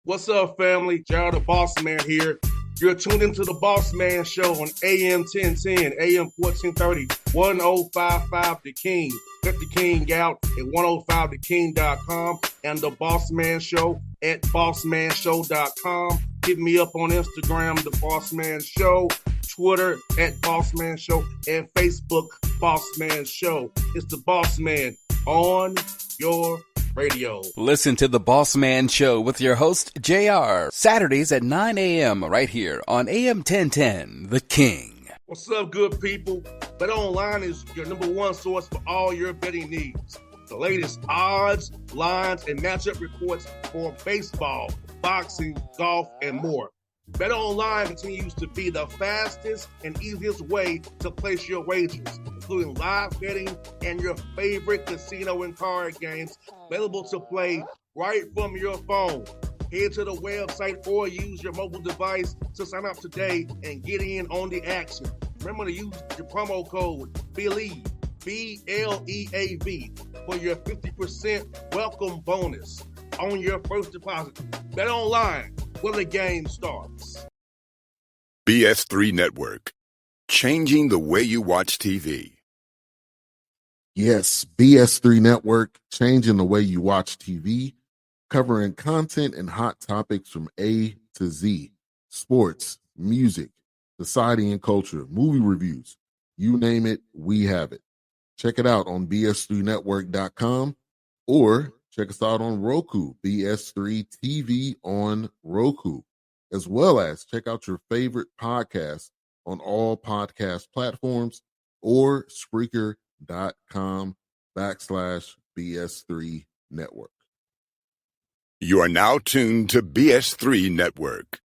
What's up, family? Gerald the Bossman here. You're tuned into the Bossman Show on AM 1010, AM 1430, 1055 The King. Let the King out at 105theking.com and the Bossman Show at bossmanshow.com. Hit me up on Instagram, The Bossman Show, Twitter at Bossman Show, and Facebook, Bossman Show. It's the Bossman on your radio. Listen to the Bossman Show with your host, JR, Saturdays at 9 a.m. right here on AM 1010, The King. What's up, good people? BetOnline is your number one source for all your betting needs. The latest odds, lines, and matchup reports for baseball, boxing, golf, and more. BetOnline continues to be the fastest and easiest way to place your wagers, including live betting and your favorite casino and card games available to play right from your phone. Head to the website or use your mobile device to sign up today and get in on the action. Remember to use your promo code BELIEVE, B-L-E-A-V, for your 50% welcome bonus on your first deposit. BetOnline, where the game starts. BS3 Network, changing the way you watch TV. Yes, BS3 Network, changing the way you watch TV, covering content and hot topics from A to Z, sports, music, society and culture, movie reviews, you name it, we have it. Check it out on bs3network.com or check us out on Roku, BS3 TV on Roku, as well as check out your favorite podcast on all podcast platforms or Spreaker.com/BS3 Network. You are now tuned to BS3 Network.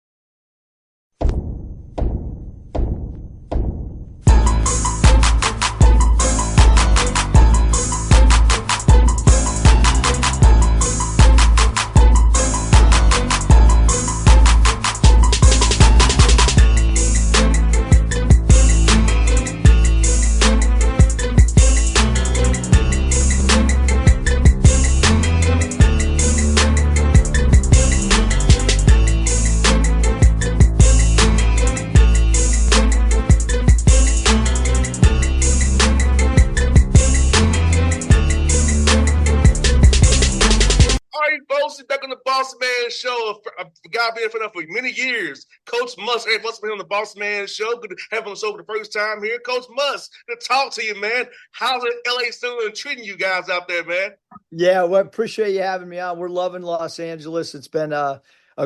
Back on the Bossman Show. A guy been for many years. Coach Muss, hey, Musselman on the Bossman Show. Good to have him on the show for the first time here. Coach Muss, good to talk to you, man. How's it LA still treating you guys out there, man? Yeah, well, appreciate you having me on. We're loving Los Angeles. It's been a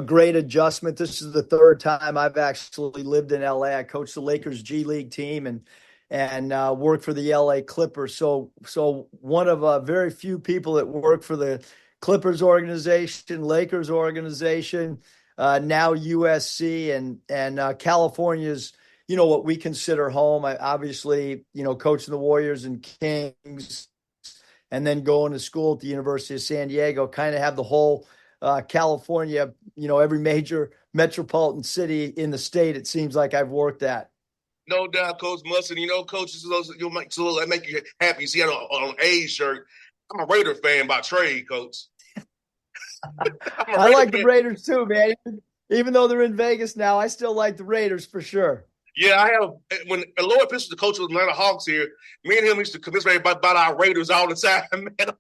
great adjustment. This is the third time I've actually lived in LA. I coached the Lakers G League team and worked for the LA Clippers. So one of very few people that work for the Clippers organization, Lakers organization, now USC and California's, what we consider home. I obviously, coaching the Warriors and Kings and then going to school at the University of San Diego, kind of have the whole California, every major metropolitan city in the state, it seems like I've worked at. No doubt, Coach Musselman. Coaches, you'll make you happy. You see that on an A shirt. I'm a Raider fan by trade, Coach. I like the Raiders too, man. Even though they're in Vegas now, I still like the Raiders for sure. Yeah, I have. When Lloyd Pitcher, the coach of the Atlanta Hawks here, me and him used to commiserate about our Raiders all the time, man.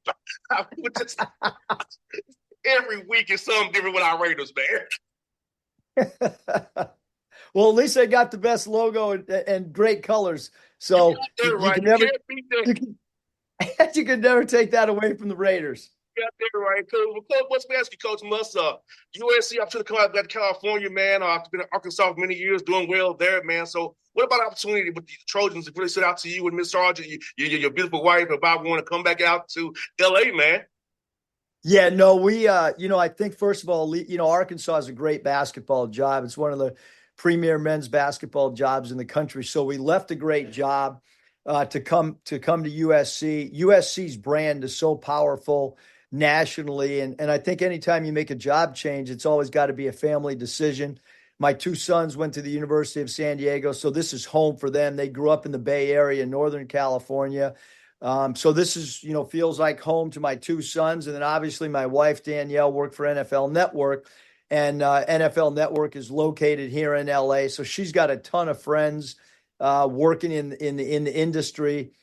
I would just, every week is something different with our Raiders, man. Well, at least they got the best logo and great colors. So you can never take that away from the Raiders. Yeah, there, right. Coach, let's ask you, Coach Muss. USC, I'm sure to come out of California, man. I've been in Arkansas for many years, doing well there, man. So, what about opportunity with the Trojans? If really stood out to you and Miss Sargent, your beautiful wife, about want to come back out to LA, man? Yeah, no, we, I think first of all, Arkansas is a great basketball job. It's one of the premier men's basketball jobs in the country. So we left a great job to come to USC. USC's brand is so powerful nationally. And I think anytime you make a job change, it's always got to be a family decision. My two sons went to the University of San Diego, so this is home for them. They grew up in the Bay Area, Northern California. So this is, feels like home to my two sons. And then obviously my wife, Danielle, worked for NFL Network. and NFL Network is located here in LA. So she's got a ton of friends working in the industry.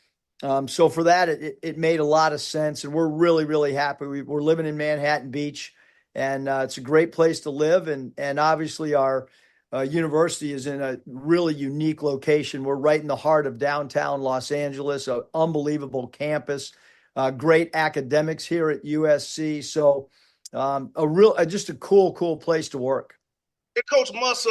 So for that, it made a lot of sense, and we're really, really happy. We're living in Manhattan Beach, and it's a great place to live. And obviously our university is in a really unique location. We're right in the heart of downtown Los Angeles, an unbelievable campus, great academics here at USC. So just a cool place to work. Hey, Coach Muss,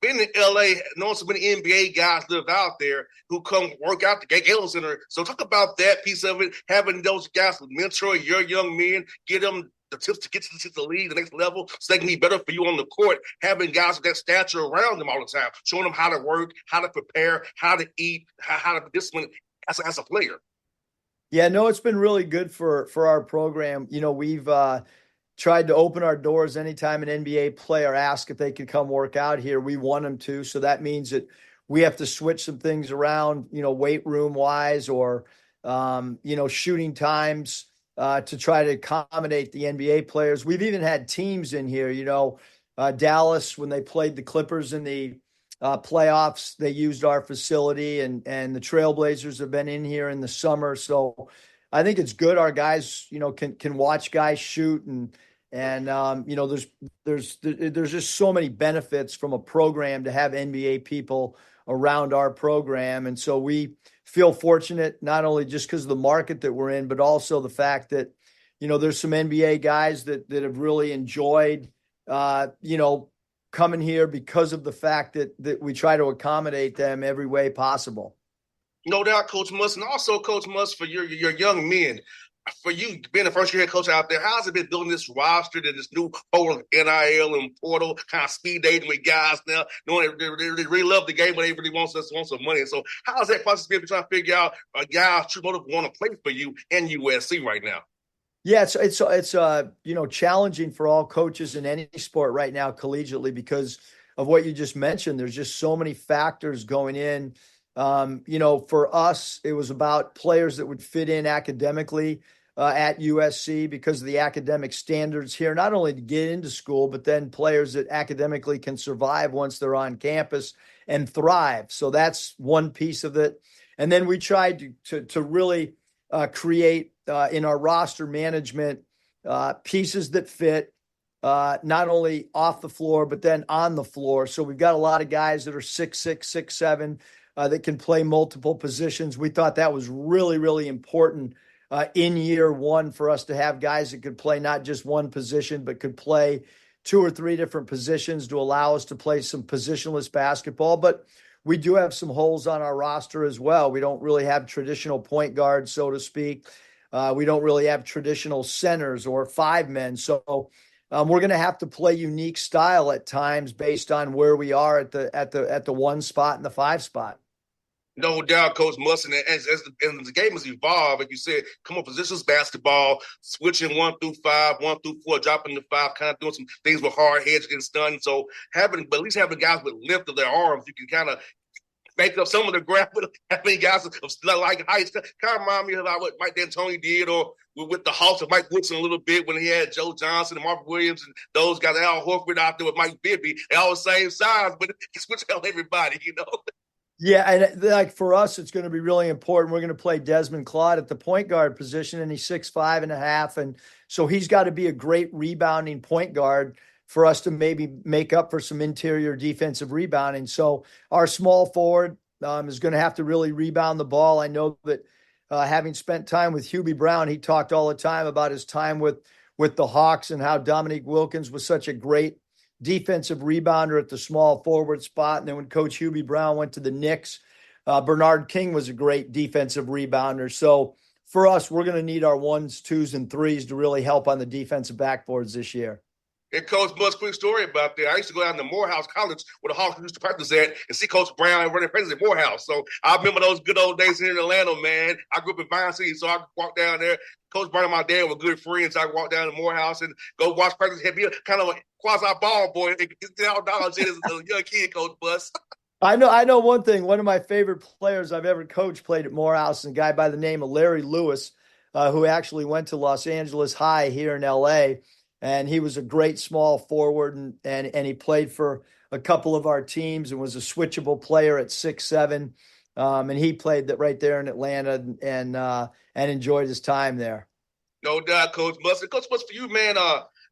been in LA, knowing so many NBA guys live out there who come work out the Galen Center. So talk about that piece of it, having those guys mentor your young men, get them the tips to get to the league, the next level, so they can be better for you on the court, having guys with that stature around them all the time, showing them how to work, how to prepare, how to eat, how to be disciplined as a player. Yeah, no, it's been really good for our program. We've tried to open our doors anytime an NBA player asks if they could come work out here. We want them to. So that means that we have to switch some things around, weight room wise or, shooting times to try to accommodate the NBA players. We've even had teams in here, Dallas, when they played the Clippers in the playoffs, they used our facility, and the Trailblazers have been in here in the summer. So I think it's good. Our guys, can watch guys shoot, and there's just so many benefits from a program to have NBA people around our program. And so we feel fortunate, not only just because of the market that we're in, but also the fact that, there's some NBA guys that have really enjoyed, coming here because of the fact that we try to accommodate them every way possible. No doubt, Coach Muss, and also Coach Muss, for your young men. For you being the first year head coach out there, how's it been building this roster to this new whole NIL and portal kind of speed dating with guys now, knowing they really love the game, but they really want some money? And so how's that process been trying to figure out a guy who want to play for you and USC right now? Yeah, it's challenging for all coaches in any sport right now collegiately because of what you just mentioned. There's just so many factors going in. For us, it was about players that would fit in academically at USC because of the academic standards here, not only to get into school, but then players that academically can survive once they're on campus and thrive. So that's one piece of it. And then we tried to really create in our roster management pieces that fit not only off the floor, but then on the floor. So we've got a lot of guys that are 6'6", 6'7", that can play multiple positions. We thought that was really, really important in year one for us to have guys that could play not just one position, but could play 2 or 3 different positions to allow us to play some positionless basketball. But we do have some holes on our roster as well. We don't really have traditional point guards, so to speak. We don't really have traditional centers or 5 men. So we're going to have to play unique style at times based on where we are at the 1 spot and the 5 spot. No doubt, Coach Musselman. As the game has evolved, like you said, come on, positions basketball, switching 1 through 5, 1 through 4, dropping to 5, kind of doing some things with hard heads getting stunned. So at least having guys with lift of their arms, you can kind of make up some of the graph with having guys of like heights. Kind of remind me about what Mike D'Antoni did, or with the Hawks of Mike Woodson a little bit when he had Joe Johnson and Mark Williams and those guys, Al Horford out there with Mike Bibby. They all the same size, but it's switch out everybody, Yeah, and like for us, it's going to be really important. We're going to play Desmond Claude at the point guard position, and he's 6'5.5", and so he's got to be a great rebounding point guard for us to maybe make up for some interior defensive rebounding. So our small forward is going to have to really rebound the ball. I know that having spent time with Hubie Brown, he talked all the time about his time with the Hawks and how Dominique Wilkins was such a great defensive rebounder at the small forward spot. And then when Coach Hubie Brown went to the Knicks, Bernard King was a great defensive rebounder. So for us, we're going to need our 1s, 2s, and 3s to really help on the defensive backboards this year. And Coach Buzz, quick story about that. I used to go down to Morehouse College where the Hawks used to practice at and see Coach Brown running practice at Morehouse. So I remember those good old days here in Atlanta, man. I grew up in Vine City, so I walked down there. Coach Brown and my dad were good friends. So I walked down to Morehouse and go watch practice. Had me kind of a quasi ball boy. Get all dollars in as a young kid, Coach Buzz. I know one thing. One of my favorite players I've ever coached played at Morehouse, a guy by the name of Larry Lewis, who actually went to Los Angeles High here in L.A., and he was a great small forward, and he played for a couple of our teams and was a switchable player at 6'7". And he played that right there in Atlanta and enjoyed his time there. No doubt, Coach Mustard. Coach Mustard, for you, man,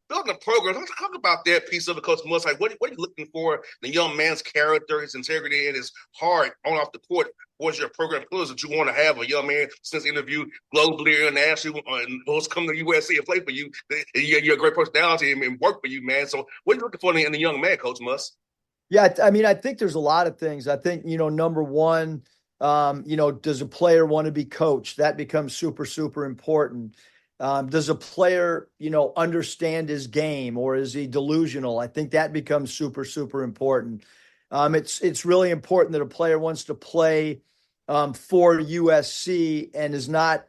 building a program, let's talk about that piece of it, Coach Mustard. Like, what are you looking for in the young man's character, his integrity, and his heart on off the court? What's your program pillars that you want to have a young man since interviewed globally and internationally and wants to come to USC and play for you? You're a great personality and work for you, man. So what are you looking for in the young man, Coach Must? Yeah, I mean, I think there's a lot of things. I think, number one, does a player want to be coached? That becomes super, super important. Does a player, understand his game, or is he delusional? I think that becomes super, super important. It's really important that a player wants to play for USC and is not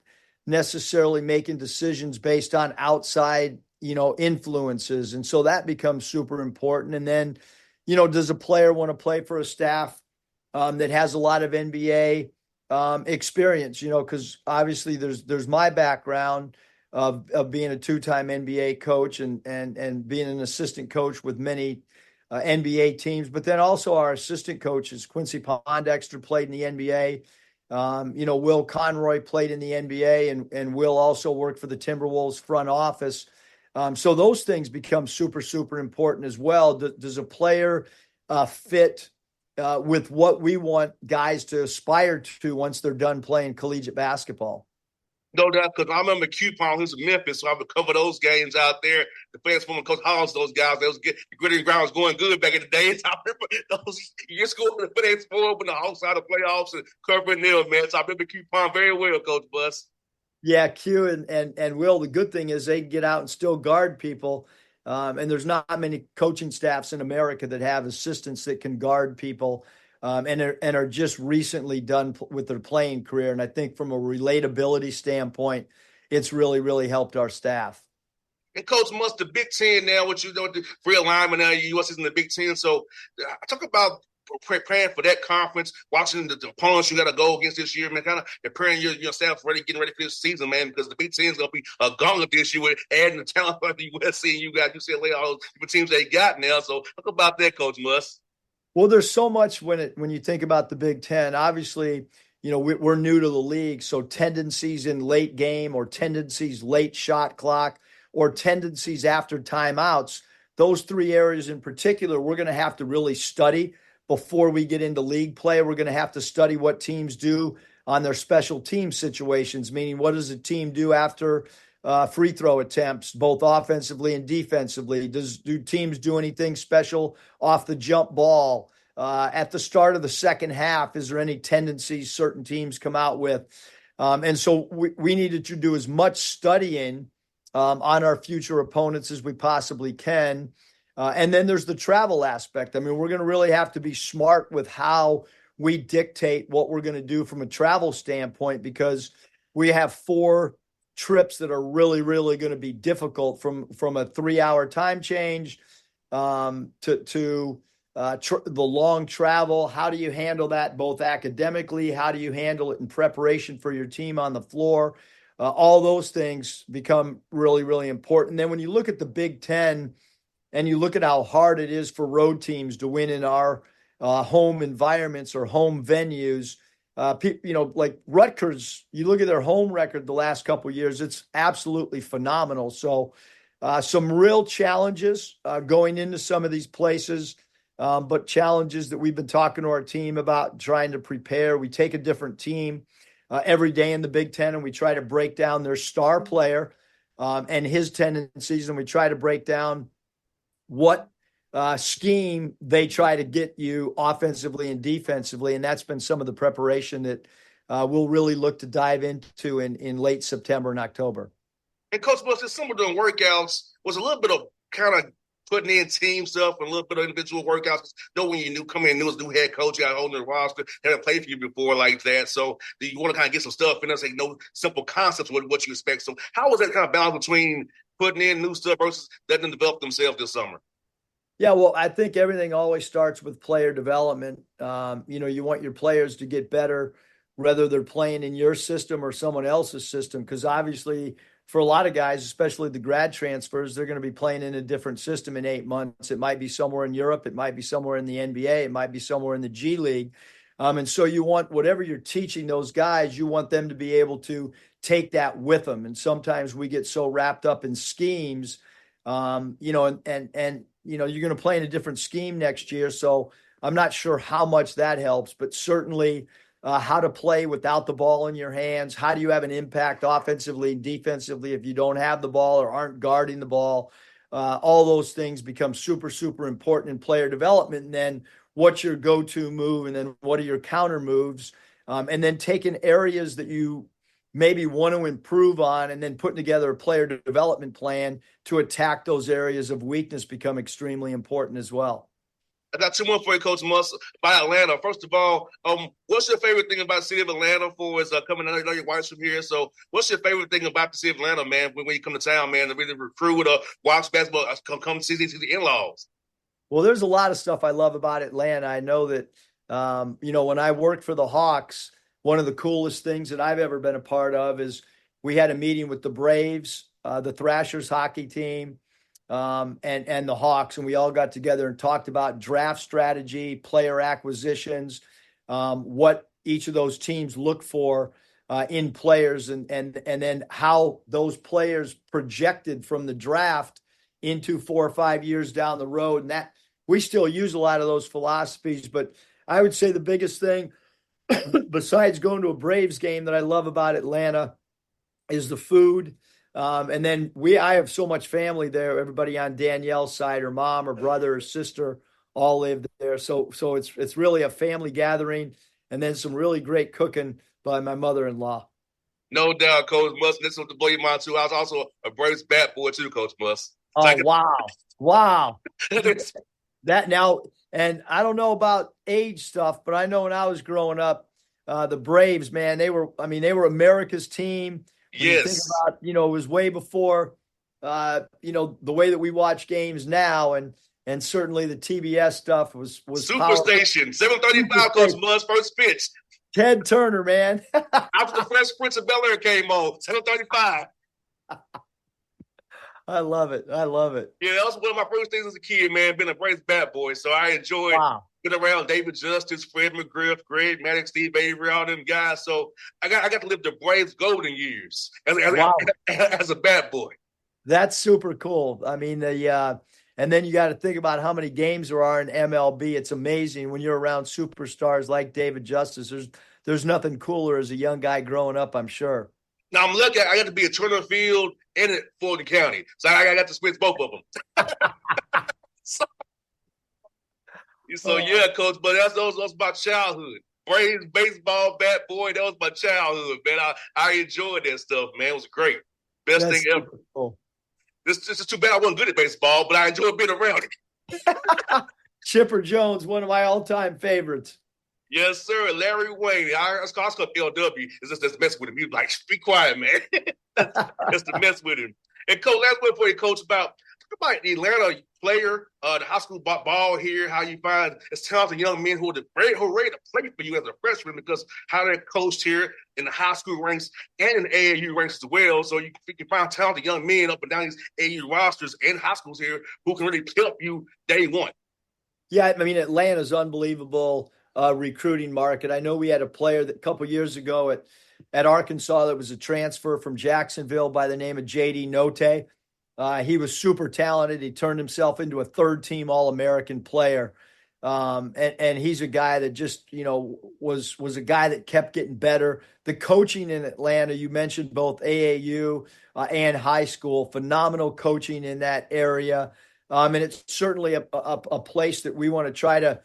necessarily making decisions based on outside, influences. And so that becomes super important. And then, does a player want to play for a staff that has a lot of NBA experience? Because obviously there's my background of being a two-time NBA coach and being an assistant coach with many NBA teams, but then also our assistant coaches, Quincy Pondexter played in the NBA. Will Conroy played in the NBA, and Will also worked for the Timberwolves front office. So those things become super, super important as well. Does a player fit with what we want guys to aspire to once they're done playing collegiate basketball? No doubt, because I remember Coupon, who's in Memphis, so I would cover those games out there. The fans from Coach Hollins, those guys, they was good. The gritty ground was going good back in the day. So I remember those years going to the FedEx Forum and the outside of playoffs and covering them, man. So I remember Coupon very well, Coach Bus. Yeah, Q and Will, the good thing is they can get out and still guard people. And there's not many coaching staffs in America that have assistants that can guard people. And are just recently done with their playing career. And I think from a relatability standpoint, it's really, really helped our staff. And Coach Must, the Big Ten now, what you know, the realignment now, U.S. is in the Big Ten. So talk about preparing for that conference, watching the opponents you got to go against this year, man, kind of preparing your staff ready, getting ready for this season, man, because the Big Ten is going to be a gauntlet this year with adding the talent like the USC and you got UCLA, all those teams they got now. So talk about that, Coach Must. Well, there's so much when you think about the Big Ten. Obviously, we're new to the league, so tendencies in late game or tendencies late shot clock or tendencies after timeouts, those three areas in particular, we're going to have to really study before we get into league play. We're going to have to study what teams do on their special team situations, meaning what does a team do after free throw attempts, both offensively and defensively? Do teams do anything special off the jump ball? At the start of the second half, is there any tendencies certain teams come out with? And so we needed to do as much studying on our future opponents as we possibly can. And then there's the travel aspect. I mean, we're going to really have to be smart with how we dictate what we're going to do from a travel standpoint, because we have 4 trips that are really, really going to be difficult from a 3-hour time change to the long travel. How do you handle that both academically? How do you handle it in preparation for your team on the floor? All those things become really, really important. And then when you look at the Big Ten and you look at how hard it is for road teams to win in our home environments or home venues, like Rutgers, you look at their home record the last couple of years, it's absolutely phenomenal. So some real challenges going into some of these places, but challenges that we've been talking to our team about trying to prepare. We take a different team every day in the Big Ten, and we try to break down their star player and his tendencies, and we try to break down what scheme they try to get you offensively and defensively. And that's been some of the preparation that we'll really look to dive into in late September and October. And Coach Buster, some of the workouts was a little bit of kind of putting in team stuff and a little bit of individual workouts. When you come in new as new head coach, you got on the roster, haven't played for you before like that. So you want to kind of get some stuff in there, say no simple concepts with what you expect. So how was that kind of balance between putting in new stuff versus letting them develop themselves this summer? Yeah, well, I think everything always starts with player development. You want your players to get better, whether they're playing in your system or someone else's system, because obviously for a lot of guys, especially the grad transfers, they're going to be playing in a different system in 8 months. It might be somewhere in Europe. It might be somewhere in the NBA. It might be somewhere in the G League. And so you want whatever you're teaching those guys, you want them to be able to take that with them. And sometimes we get so wrapped up in schemes, and you're going to play in a different scheme next year. So I'm not sure how much that helps, but certainly how to play without the ball in your hands. How do you have an impact offensively and defensively if you don't have the ball or aren't guarding the ball? All those things become super, super important in player development. And then what's your go-to move? And then what are your counter moves? And then taking areas that you maybe want to improve on and then putting together a player development plan to attack those areas of weakness become extremely important as well. I got two more for you, Coach Muss, about Atlanta. First of all, what's your favorite thing about the city of Atlanta for is coming? I know your wife's from here, so what's your favorite thing about the city of Atlanta, man, when you come to town, man, to really recruit or watch basketball, come see the in-laws? Well, there's a lot of stuff I love about Atlanta. I know that, when I worked for the Hawks, one of the coolest things that I've ever been a part of is we had a meeting with the Braves, the Thrashers hockey team, and the Hawks, and we all got together and talked about draft strategy, player acquisitions, what each of those teams look for in players, and then how those players projected from the draft into 4 or 5 years down the road. And that we still use a lot of those philosophies, but I would say the biggest thing besides going to a Braves game that I love about Atlanta is the food. And then I have so much family there. Everybody on Danielle's side, her mom, her brother, her sister, all live there. So it's really a family gathering, and then some really great cooking by my mother-in-law. No doubt, Coach Muss. This was to blow your mind too. I was also a Braves bat boy too, Coach Muss. Oh, wow. That now, and I don't know about age stuff, but I know when I was growing up, the Braves, man, they were America's team. When yes. You think about, it was way before, the way that we watch games now, and certainly the TBS stuff was Superstation, 7:35, Coach Muss, first pitch. Ted Turner, man. After the Fresh Prince of Bel-Air came on, 7:35. I love it. Yeah, that was one of my first things as a kid, man, being a Braves bat boy. So I enjoyed being around David Justice, Fred McGriff, Greg Maddox, Steve Avery, all them guys. So I got to live the Braves golden years as a bat boy. That's super cool. I mean, and then you got to think about how many games there are in MLB. It's amazing when you're around superstars like David Justice. There's nothing cooler as a young guy growing up, I'm sure. Now, I'm lucky I got to be at Turner Field and at Fulton County. So I got to switch both of them. so yeah, Coach, but that was my childhood. Braves, baseball, bat boy, that was my childhood, man. I enjoyed that stuff, man. It was great. Best thing ever. Cool. This is too bad I wasn't good at baseball, but I enjoyed being around it. Chipper Jones, one of my all-time favorites. Yes, sir. Larry Wayne. I was called LW. It's just mess with him. He's like, be quiet, man. That's the mess with him. And Coach, last one for you, Coach, about the Atlanta player, the high school ball here, how you find it's talented young men who are ready to play for you as a freshman because how they're coached here in the high school ranks and in the AAU ranks as well. So you can find talented young men up and down these AAU rosters and high schools here who can really help you day one. Yeah, I mean, Atlanta's unbelievable. Recruiting market. I know we had a player that a couple years ago at Arkansas that was a transfer from Jacksonville by the name of J.D. Note. He was super talented. He turned himself into a third-team All-American player. And he's a guy that just, was a guy that kept getting better. The coaching in Atlanta, you mentioned both AAU and high school, phenomenal coaching in that area. And it's certainly a place that we want to try to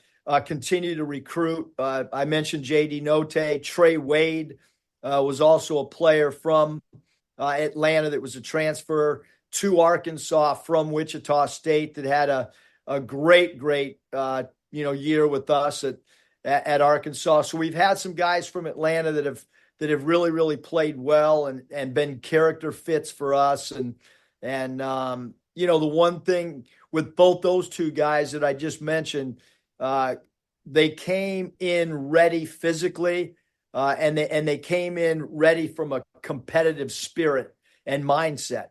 continue to recruit. I mentioned J.D. Note. Trey Wade was also a player from Atlanta that was a transfer to Arkansas from Wichita State that had a great year with us at Arkansas. So we've had some guys from Atlanta that have really played well and been character fits for us. And the one thing with both those two guys that I just mentioned, they came in ready physically, and they came in ready from a competitive spirit. and mindset.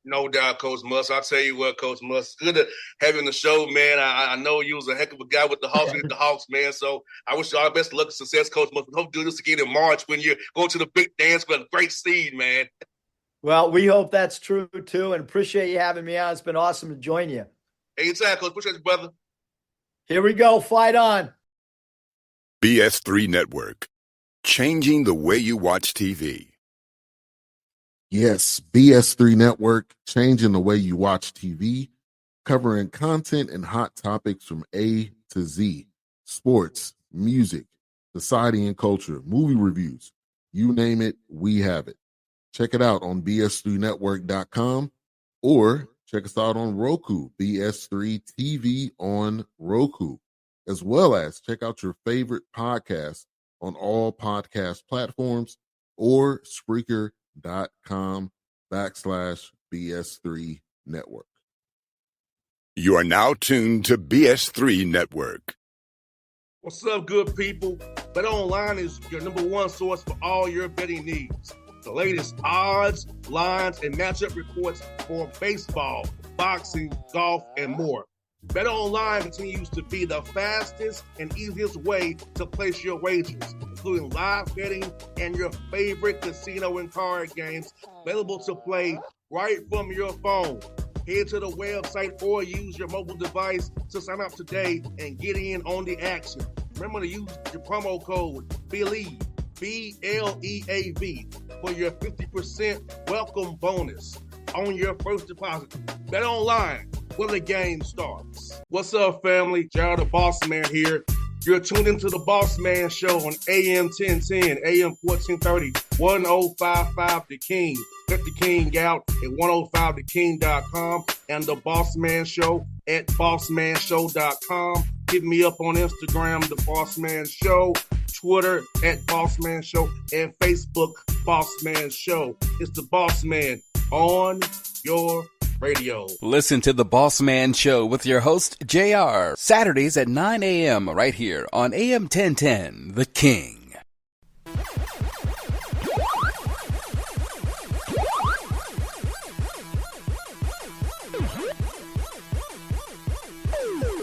No doubt, Coach Muss. I'll tell you what, Coach Muss, it's good to have you on the show, man. I know you was a heck of a guy with the Hawks and the Hawks, man. So I wish you all the best luck and success, Coach Muss. We hope to do this again in March when you're going to the big dance with a great seed, man. Well, we hope that's true, too, and appreciate you having me on. It's been awesome to join you. Anytime, Coach. Appreciate you, brother. Here we go. Fight on. BS3 Network. Changing the way you watch TV. Yes, BS3 Network, changing the way you watch TV, covering content and hot topics from A to Z. Sports, music, society and culture, movie reviews. You name it, we have it. Check it out on bs3network.com or check us out on Roku, BS3 TV on Roku, as well as check out your favorite podcasts on all podcast platforms or Spreaker.com/BS3 Network. You are now tuned to BS3 Network. What's up, good people? Bet Online is your number one source for all your betting needs. The latest odds, lines, and matchup reports for baseball, boxing, golf, and more. Bet Online continues to be the fastest and easiest way to place your wagers, including live betting and your favorite casino and card games available to play right from your phone. Head to the website or use your mobile device to sign up today and get in on the action. Remember to use your promo code BELIEVE, BLEAV, for your 50% welcome bonus on your first deposit. Bet Online, where the game starts. What's up, family? Jared the Bossman here. You're tuned into the Bossman Show on AM 1010, AM 1430, 1055 The King. Check The King out at 105theking.com and the Bossman Show at bossmanshow.com. Hit me up on Instagram, The Bossman Show, Twitter at Bossman Show, and Facebook, Bossman Show. It's the Bossman on your radio. Listen to the Bossman Show with your host, JR, Saturdays at 9 a.m. right here on AM 1010, The King.